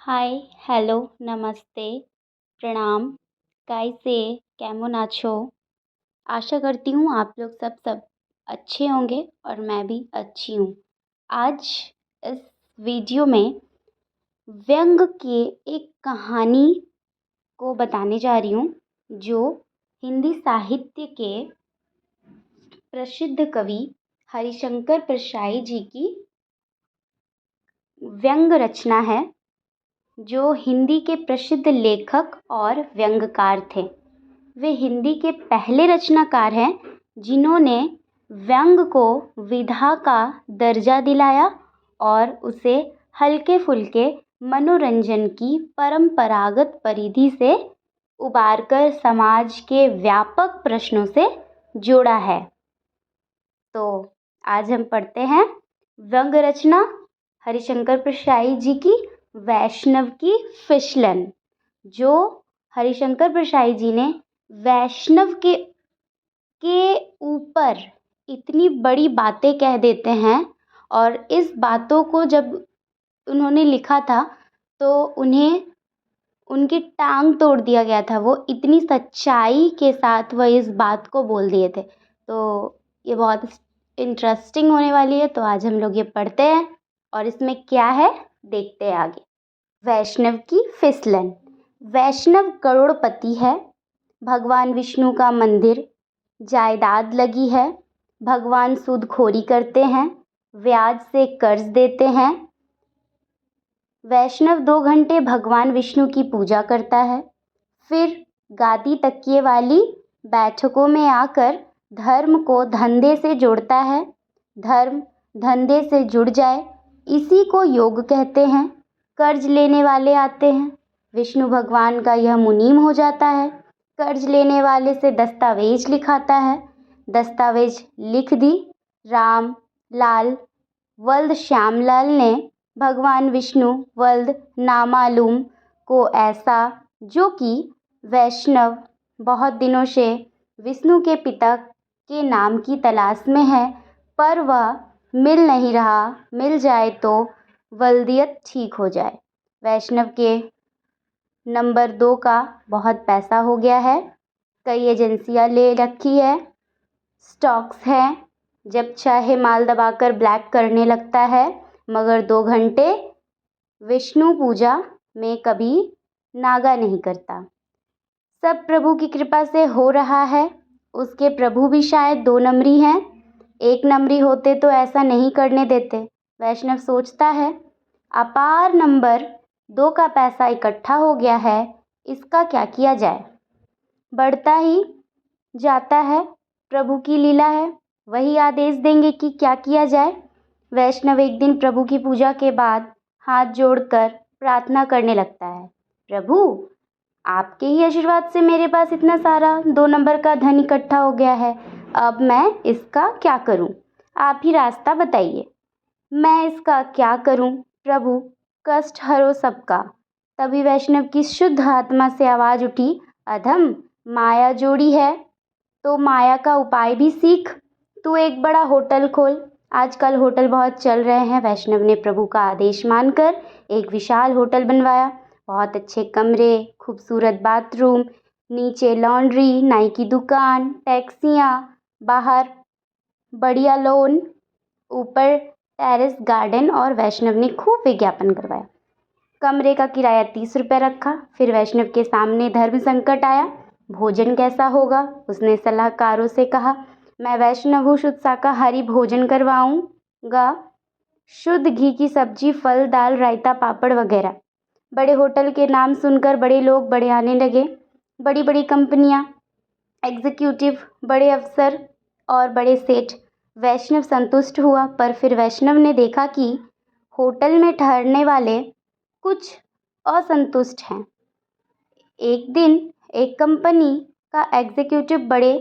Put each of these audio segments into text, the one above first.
हाय, hello, नमस्ते, प्रणाम, कैसे, केमन आछो? आशा करती हूँ आप लोग सब अच्छे होंगे और मैं भी अच्छी हूँ। आज इस वीडियो में व्यंग की एक कहानी को बताने जा रही हूँ, जो हिंदी साहित्य के प्रसिद्ध कवि हरिशंकर परशाई जी की व्यंग रचना है, जो हिंदी के प्रसिद्ध लेखक और व्यंग्यकार थे। वे हिंदी के पहले रचनाकार हैं जिन्होंने व्यंग को विधा का दर्जा दिलाया और उसे हल्के फुल्के मनोरंजन की परंपरागत परिधि से उबारकर समाज के व्यापक प्रश्नों से जोड़ा है। तो आज हम पढ़ते हैं व्यंग रचना हरिशंकर परशाई जी की वैष्णव की फिसलन, जो हरिशंकर परशाई जी ने वैष्णव के ऊपर इतनी बड़ी बातें कह देते हैं। और इस बातों को जब उन्होंने लिखा था तो उन्हें उनकी टांग तोड़ दिया गया था। वो इतनी सच्चाई के साथ वह इस बात को बोल दिए थे। तो ये बहुत इंटरेस्टिंग होने वाली है। तो आज हम लोग ये पढ़ते हैं और इसमें क्या है देखते हैं आगे। वैष्णव की फिसलन। वैष्णव करोड़पति है, भगवान विष्णु का मंदिर, जायदाद लगी है, भगवान सूदखोरी करते हैं, ब्याज से कर्ज देते हैं। वैष्णव 2 घंटे भगवान विष्णु की पूजा करता है, फिर गादी तकिए वाली बैठकों में आकर धर्म को धंधे से जोड़ता है। धर्म धंधे से जुड़ जाए, इसी को योग कहते हैं। कर्ज लेने वाले आते हैं, विष्णु भगवान का यह मुनीम हो जाता है। कर्ज लेने वाले से दस्तावेज लिखाता है, दस्तावेज लिख दी। राम लाल वल्द श्यामलाल ने भगवान विष्णु वल्द नामालूम को ऐसा, जो कि वैष्णव बहुत दिनों से विष्णु के पिता के नाम की तलाश में है, पर वह मिल नहीं रहा। मिल जाए तो वल्दियत ठीक हो जाए। वैष्णव के नंबर 2 का बहुत पैसा हो गया है, कई एजेंसियां ले रखी है, स्टॉक्स हैं, जब चाहे माल दबाकर ब्लैक करने लगता है, मगर 2 घंटे विष्णु पूजा में कभी नागा नहीं करता। सब प्रभु की कृपा से हो रहा है। उसके प्रभु भी शायद 2 नंबरी हैं, 1 नंबरी होते तो ऐसा नहीं करने देते। वैष्णव सोचता है, अपार नंबर 2 का पैसा इकट्ठा हो गया है, इसका क्या किया जाए। बढ़ता ही जाता है, प्रभु की लीला है, वही आदेश देंगे कि क्या किया जाए। वैष्णव एक दिन प्रभु की पूजा के बाद हाथ जोड़कर प्रार्थना करने लगता है, प्रभु आपके ही आशीर्वाद से मेरे पास इतना सारा 2 नंबर का धन इकट्ठा हो गया है, अब मैं इसका क्या करूं, आप ही रास्ता बताइए। मैं इसका क्या करूं प्रभु, कष्ट हरो सबका। तभी वैष्णव की शुद्ध आत्मा से आवाज उठी, अधम माया जोड़ी है तो माया का उपाय भी सीख। तू एक बड़ा होटल खोल, आजकल होटल बहुत चल रहे हैं। वैष्णव ने प्रभु का आदेश मानकर एक विशाल होटल बनवाया। बहुत अच्छे कमरे, खूबसूरत बाथरूम, नीचे लॉन्ड्री, नाई की दुकान, टैक्सियाँ, बाहर बढ़िया लोन, ऊपर टेरेस गार्डन, और वैष्णव ने खूब विज्ञापन करवाया। कमरे का किराया 30 रुपये रखा। फिर वैष्णव के सामने धर्म संकट आया, भोजन कैसा होगा। उसने सलाहकारों से कहा, मैं वैष्णव हूँ, शुद्ध शाकाहारी भोजन करवाऊंगा, शुद्ध घी की सब्जी, फल, दाल, रायता, पापड़ वगैरह। बड़े होटल के नाम सुनकर बड़े लोग बड़े आने लगे, बड़ी बड़ी कंपनियां, एग्जीक्यूटिव, बड़े अफसर और बड़े सेठ। वैष्णव संतुष्ट हुआ, पर फिर वैष्णव ने देखा कि होटल में ठहरने वाले कुछ असंतुष्ट हैं। एक दिन एक कंपनी का एग्जीक्यूटिव बड़े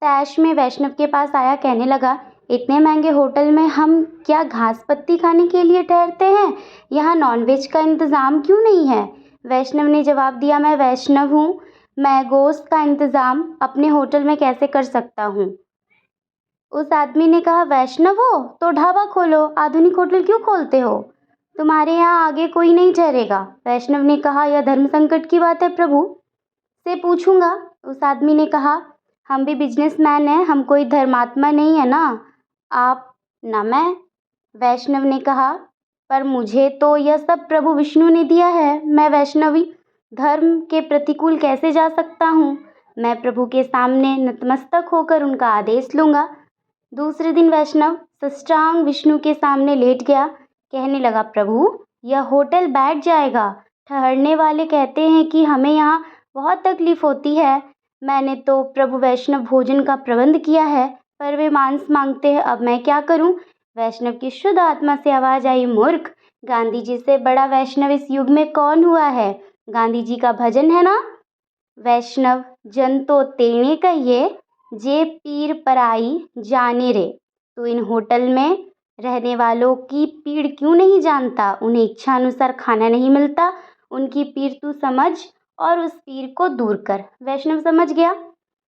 तैश में वैष्णव के पास आया, कहने लगा, इतने महंगे होटल में हम क्या घास पत्ती खाने के लिए ठहरते हैं, यहाँ नॉनवेज का इंतज़ाम क्यों नहीं है। वैष्णव ने जवाब दिया, मैं वैष्णव हूँ, मैं गोश्त का इंतज़ाम अपने होटल में कैसे कर सकता हूँ। उस आदमी ने कहा, वैष्णव हो तो ढाबा खोलो, आधुनिक होटल क्यों खोलते हो। तुम्हारे यहाँ आगे कोई नहीं ठहरेगा। वैष्णव ने कहा, यह धर्म संकट की बात है, प्रभु से पूछूंगा। उस आदमी ने कहा, हम भी बिजनेसमैन हैं, हम कोई धर्मात्मा नहीं है ना, आप ना मैं। वैष्णव ने कहा, पर मुझे तो यह सब प्रभु विष्णु ने दिया है, मैं वैष्णवी धर्म के प्रतिकूल कैसे जा सकता हूँ। मैं प्रभु के सामने नतमस्तक होकर उनका आदेश लूँगा। दूसरे दिन वैष्णव साष्टांग विष्णु के सामने लेट गया। कहने लगा, प्रभु यह होटल बैठ जाएगा। ठहरने वाले कहते हैं कि हमें यहाँ बहुत तकलीफ होती है। मैंने तो प्रभु वैष्णव भोजन का प्रबंध किया है, पर वे मांस मांगते हैं, अब मैं क्या करूं। वैष्णव की शुद्ध आत्मा से आवाज आई, मूर्ख, गांधी जी से बड़ा वैष्णव इस युग में कौन हुआ है। गांधी जी का भजन है ना, वैष्णव जन तो तेने कहिए, जे पीर पराई जाने रे। तो इन होटल में रहने वालों की पीड़ क्यों नहीं जानता। उन्हें इच्छा अनुसार खाना नहीं मिलता, उनकी पीड़ तू समझ और उस पीर को दूर कर। वैष्णव समझ गया।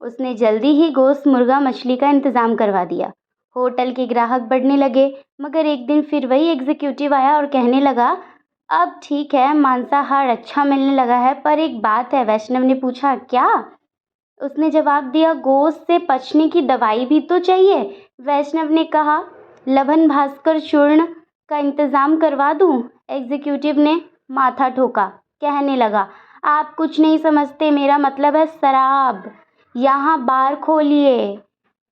उसने जल्दी ही गोश्त, मुर्गा, मछली का इंतजाम करवा दिया। होटल के ग्राहक बढ़ने लगे, मगर एक दिन फिर वही एग्जीक्यूटिव आया और कहने लगा, अब ठीक है, मांसाहार अच्छा मिलने लगा है, पर एक बात है। वैष्णव ने पूछा, क्या। उसने जवाब दिया, गोश्त से पचने की दवाई भी तो चाहिए। वैष्णव ने कहा, लवन भास्कर चूर्ण का इंतजाम करवा दूं। एग्जीक्यूटिव ने माथा ठोका, कहने लगा, आप कुछ नहीं समझते, मेरा मतलब है शराब। यहाँ बार खोलिए।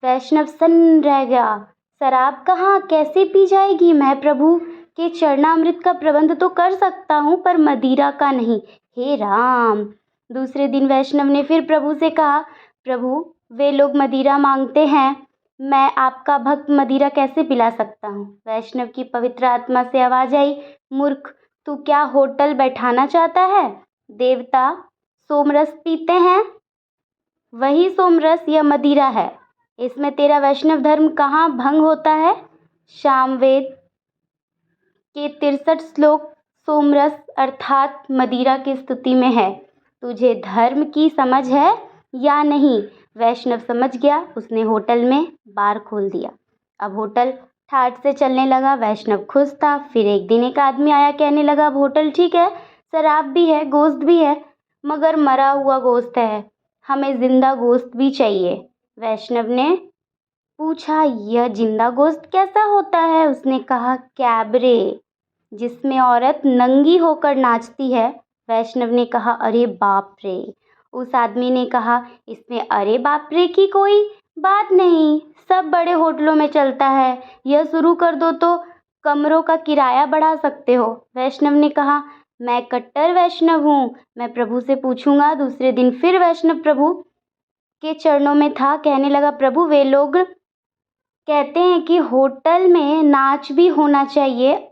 वैष्णव सन्न रह गया। शराब कहाँ, कैसे पी जाएगी। मैं प्रभु के चरणामृत का प्रबंध तो कर सकता हूँ, पर मदिरा का नहीं। हे राम। दूसरे दिन वैष्णव ने फिर प्रभु से कहा, प्रभु वे लोग मदिरा मांगते हैं, मैं आपका भक्त मदिरा कैसे पिला सकता हूँ। वैष्णव की पवित्र आत्मा से आवाज आई, मूर्ख, तू क्या होटल बैठाना चाहता है। देवता सोमरस पीते हैं, वही सोमरस या मदिरा है। इसमें तेरा वैष्णव धर्म कहाँ भंग होता है। सामवेद के 63 श्लोक सोमरस अर्थात मदिरा की स्तुति में है। तुझे धर्म की समझ है या नहीं। वैष्णव समझ गया। उसने होटल में बार खोल दिया। अब होटल ठाठ से चलने लगा। वैष्णव खुश था। फिर एक दिन एक आदमी आया, कहने लगा, अब होटल ठीक है, शराब भी है, गोश्त भी है, मगर मरा हुआ गोश्त है, हमें जिंदा गोश्त भी चाहिए। वैष्णव ने पूछा, यह जिंदा गोश्त कैसा होता है। उसने कहा, कैबरे, जिसमें औरत नंगी होकर नाचती है। वैष्णव ने कहा, अरे बाप रे। उस आदमी ने कहा, इसमें अरे बाप रे की कोई बात नहीं, सब बड़े होटलों में चलता है, यह शुरू कर दो तो कमरों का किराया बढ़ा सकते हो। वैष्णव ने कहा, मैं कट्टर वैष्णव हूँ, मैं प्रभु से पूछूंगा। दूसरे दिन फिर वैष्णव प्रभु के चरणों में था। कहने लगा, प्रभु वे लोग कहते हैं कि होटल में नाच भी होना चाहिए,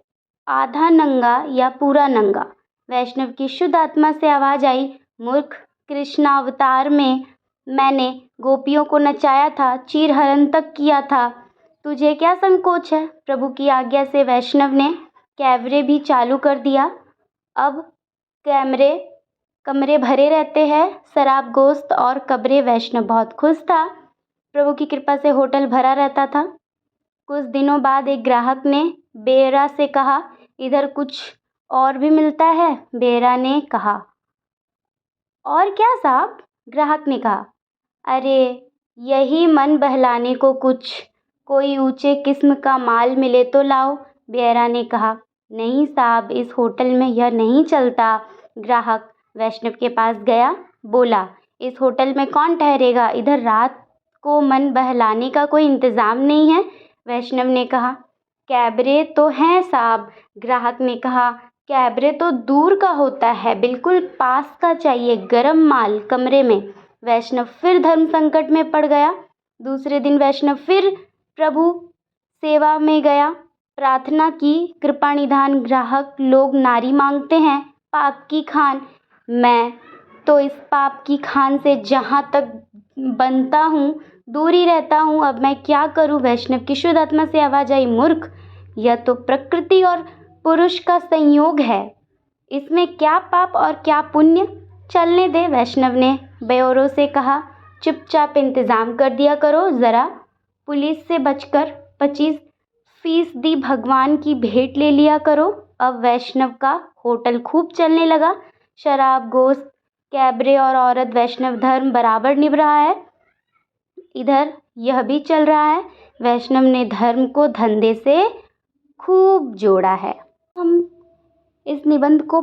आधा नंगा या पूरा नंगा। वैष्णव की शुद्ध आत्मा से आवाज आई, मूर्ख, कृष्णावतार में मैंने गोपियों को नचाया था, चीरहरण तक किया था, तुझे क्या संकोच है। प्रभु की आज्ञा से वैष्णव ने कैमरे भी चालू कर दिया। अब कमरे भरे रहते हैं, शराब, गोश्त और कब्रें। वैष्णव बहुत खुश था। प्रभु की कृपा से होटल भरा रहता था। कुछ दिनों बाद एक ग्राहक ने बेरा से कहा, इधर कुछ और भी मिलता है। बेरा ने कहा, और क्या साहब। ग्राहक ने कहा, अरे यही मन बहलाने को कुछ कोई ऊंचे किस्म का माल मिले तो लाओ। बेरा ने कहा, नहीं साहब, इस होटल में यह नहीं चलता। ग्राहक वैष्णव के पास गया, बोला, इस होटल में कौन ठहरेगा, इधर रात को मन बहलाने का कोई इंतज़ाम नहीं है। वैष्णव ने कहा, कैबरे तो हैं साहब। ग्राहक ने कहा, कैबरे तो दूर का होता है, बिल्कुल पास का चाहिए, गरम माल कमरे में। वैष्णव फिर धर्म संकट में पड़ गया। दूसरे दिन वैष्णव फिर प्रभु सेवा में गया, प्रार्थना की, कृपा निधान। ग्राहक लोग नारी मांगते हैं, पाप की खान। मैं तो इस पाप की खान से जहाँ तक बनता हूँ दूर ही रहता हूँ, अब मैं क्या करूँ। वैष्णव की शुद्ध आत्मा से आवाज आई, मूर्ख, यह तो प्रकृति और पुरुष का संयोग है, इसमें क्या पाप और क्या पुण्य, चलने दे। वैष्णव ने ब्योरो से कहा, चुपचाप इंतज़ाम कर दिया करो, ज़रा पुलिस से बचकर 25% भगवान की भेंट ले लिया करो। अब वैष्णव का होटल खूब चलने लगा। शराब, गोश्त, कैबरे और औरत वैष्णव धर्म बराबर निभ रहा है। इधर यह भी चल रहा है, वैष्णव ने धर्म को धंधे से खूब जोड़ा है। हम इस निबंध को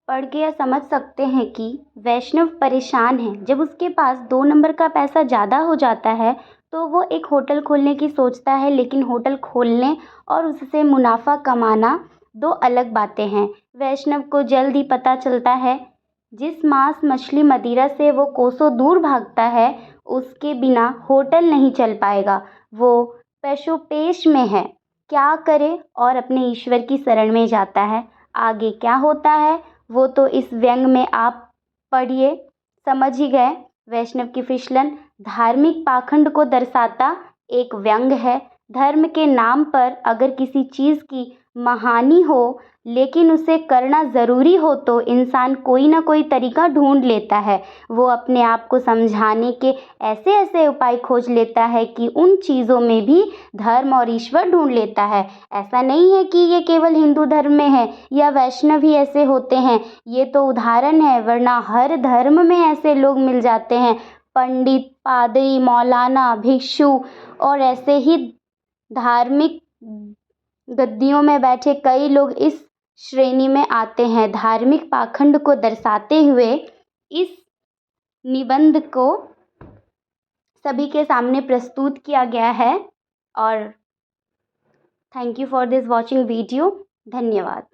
पढ़ के यह समझ सकते हैं कि वैष्णव परेशान है। जब उसके पास 2 नंबर का पैसा ज़्यादा हो जाता है तो वो एक होटल खोलने की सोचता है, लेकिन होटल खोलने और उससे मुनाफा कमाना 2 अलग बातें हैं। वैष्णव को जल्द ही पता चलता है, जिस मांस, मछली, मदिरा से वो कोसों दूर भागता है, उसके बिना होटल नहीं चल पाएगा। वो पेशोपेश में है, क्या करे, और अपने ईश्वर की शरण में जाता है। आगे क्या होता है वो तो इस व्यंग में आप पढ़िए, समझ ही गए। वैष्णव की फिसलन धार्मिक पाखंड को दर्शाता एक व्यंग है। धर्म के नाम पर अगर किसी चीज़ की महानी हो, लेकिन उसे करना ज़रूरी हो, तो इंसान कोई ना कोई तरीका ढूंढ लेता है। वो अपने आप को समझाने के ऐसे ऐसे उपाय खोज लेता है कि उन चीज़ों में भी धर्म और ईश्वर ढूंढ लेता है। ऐसा नहीं है कि ये केवल हिंदू धर्म में है या वैष्णव ही ऐसे होते हैं, ये तो उदाहरण है, वरना हर धर्म में ऐसे लोग मिल जाते हैं। पंडित, पादरी, मौलाना, भिक्षु और ऐसे ही धार्मिक गद्दियों में बैठे कई लोग इस श्रेणी में आते हैं। धार्मिक पाखंड को दर्शाते हुए इस निबंध को सभी के सामने प्रस्तुत किया गया है। और thank you for this watching video. धन्यवाद।